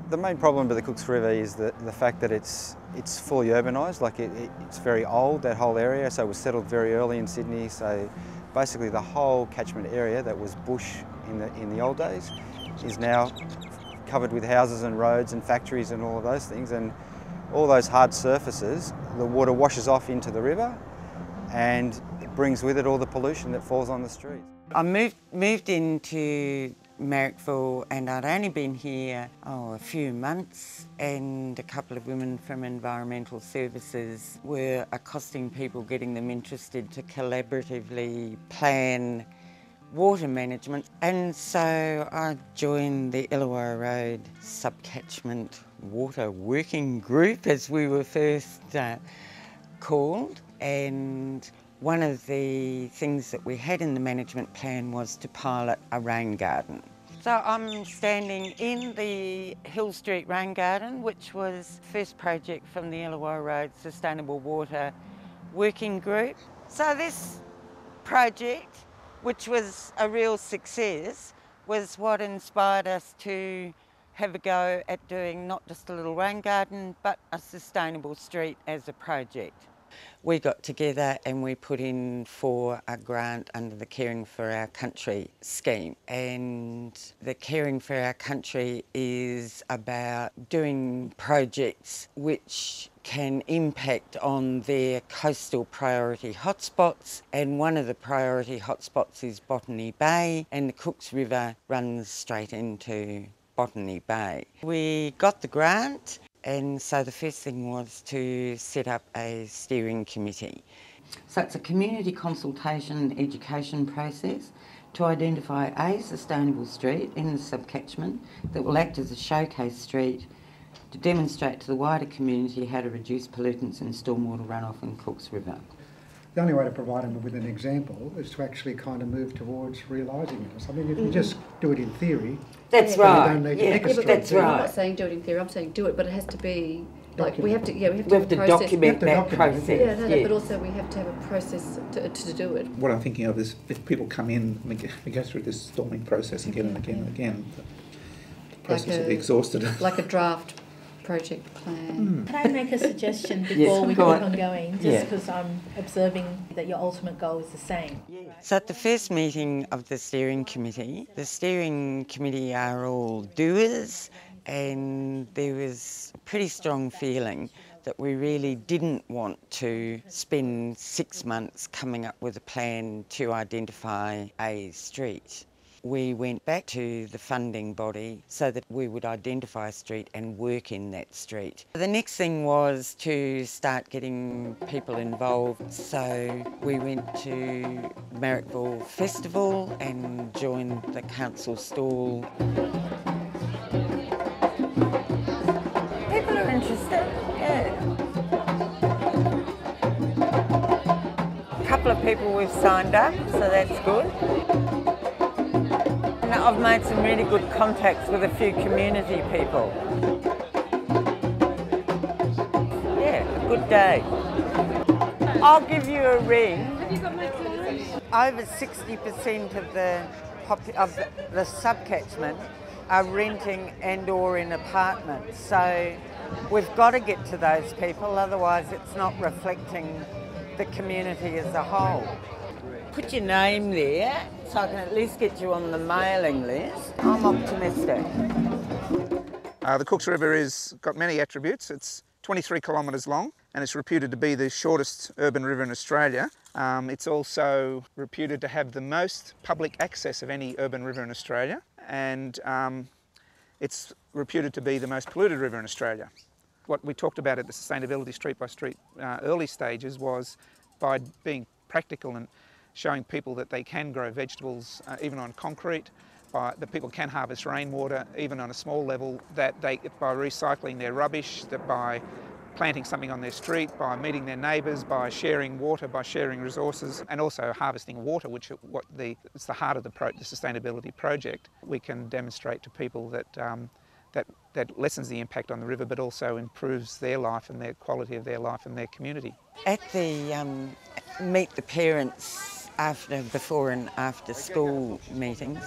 The main problem with the Cooks River is the fact that it's fully urbanised, like it's very old, that whole area, so it was settled very early in Sydney, so basically the whole catchment area that was bush in the old days is now covered with houses and roads and factories and all of those things, and all those hard surfaces, the water washes off into the river and it brings with it all the pollution that falls on the streets. I moved into Marrickville and I'd only been here a few months, and a couple of women from Environmental Services were accosting people, getting them interested to collaboratively plan water management, and so I joined the Illawarra Road Subcatchment Water Working Group, as we were first called, and one of the things that we had in the management plan was to pilot a rain garden. So I'm standing in the Hill Street Rain Garden, which was the first project from the Illawarra Road Sustainable Water Working Group. So this project, which was a real success, was what inspired us to have a go at doing not just a little rain garden, but a sustainable street as a project. We got together and we put in for a grant under the Caring for Our Country scheme. And the Caring for Our Country is about doing projects which can impact on their coastal priority hotspots, and one of the priority hotspots is Botany Bay, and the Cooks River runs straight into Botany Bay. We got the grant, and so the first thing was to set up a steering committee. So it's a community consultation education process to identify a sustainable street in the subcatchment that will act as a showcase street to demonstrate to the wider community how to reduce pollutants and stormwater runoff in Cooks River. The only way to provide them with an example is to actually kind of move towards realising it. I mean, if you just do it in theory, that's right. You don't need to pick a street. That's right. I'm not saying do it in theory. I'm saying do it, but it has to be like we have to. Yeah, we have to document that process. Yeah, no, but also we have to have a process to do it. What I'm thinking of is if people come in, we go through this storming process again and again and again. The process will be exhausted. Like a draft project plan. Can I make a suggestion before we keep on going? Just because I'm observing that your ultimate goal is the same. So at the first meeting of the steering committee are all doers, and there was a pretty strong feeling that we really didn't want to spend 6 months coming up with a plan to identify a street. We went back to the funding body so that we would identify a street and work in that street. The next thing was to start getting people involved, so we went to Marrickville Festival and joined the council stall. People are interested, yeah. A couple of people we've signed up, so that's good. I've made some really good contacts with a few community people. Yeah, a good day. I'll give you a ring. Have you got my phone? Over 60% of the subcatchment are renting and or in apartments. So we've got to get to those people, otherwise it's not reflecting the community as a whole. Put your name there so I can at least get you on the mailing list. I'm optimistic. The Cooks River has got many attributes. It's 23 kilometres long and it's reputed to be the shortest urban river in Australia. It's also reputed to have the most public access of any urban river in Australia, and it's reputed to be the most polluted river in Australia. What we talked about at the sustainability street by street early stages was by being practical and showing people that they can grow vegetables even on concrete, that people can harvest rainwater even on a small level, that they, by recycling their rubbish, that by planting something on their street, by meeting their neighbours, by sharing water, by sharing resources, and also harvesting water, which it's the heart of the sustainability project. We can demonstrate to people that that lessens the impact on the river, but also improves their life and their quality of their life and their community. At the Meet the Parents before and after school meetings,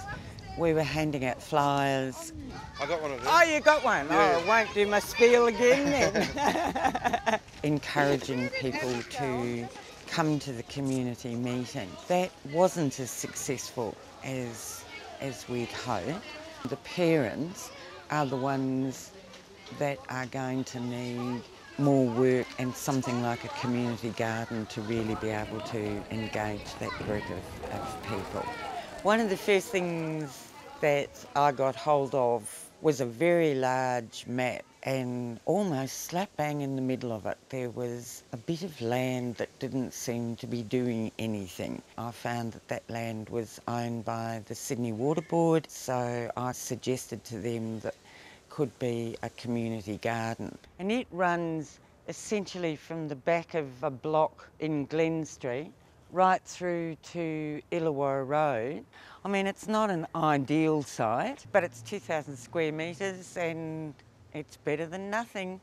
We were handing out flyers. I got one of them. Oh, you got one? Yeah. Oh, I won't do my spiel again then. Encouraging people to come to the community meeting. That wasn't as successful as we'd hoped. The parents are the ones that are going to need more work and something like a community garden to really be able to engage that group of people. One of the first things that I got hold of was a very large map, and almost slap bang in the middle of it there was a bit of land that didn't seem to be doing anything. I found that land was owned by the Sydney Water Board, so I suggested to them that could be a community garden. And it runs essentially from the back of a block in Glen Street right through to Illawarra Road. I mean, it's not an ideal site, but it's 2,000 square metres and it's better than nothing.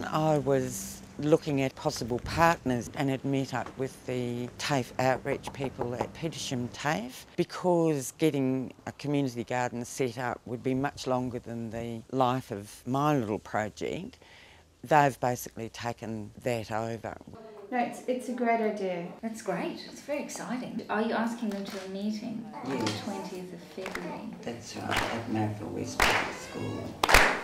I was looking at possible partners and had met up with the TAFE outreach people at Petersham TAFE, because getting a community garden set up would be much longer than the life of my little project. They've basically taken that over. No, it's a great idea. That's great. It's very exciting. Are you asking them to a meeting on the Yes. 20th of February? That's right, at Marrickville West Public School.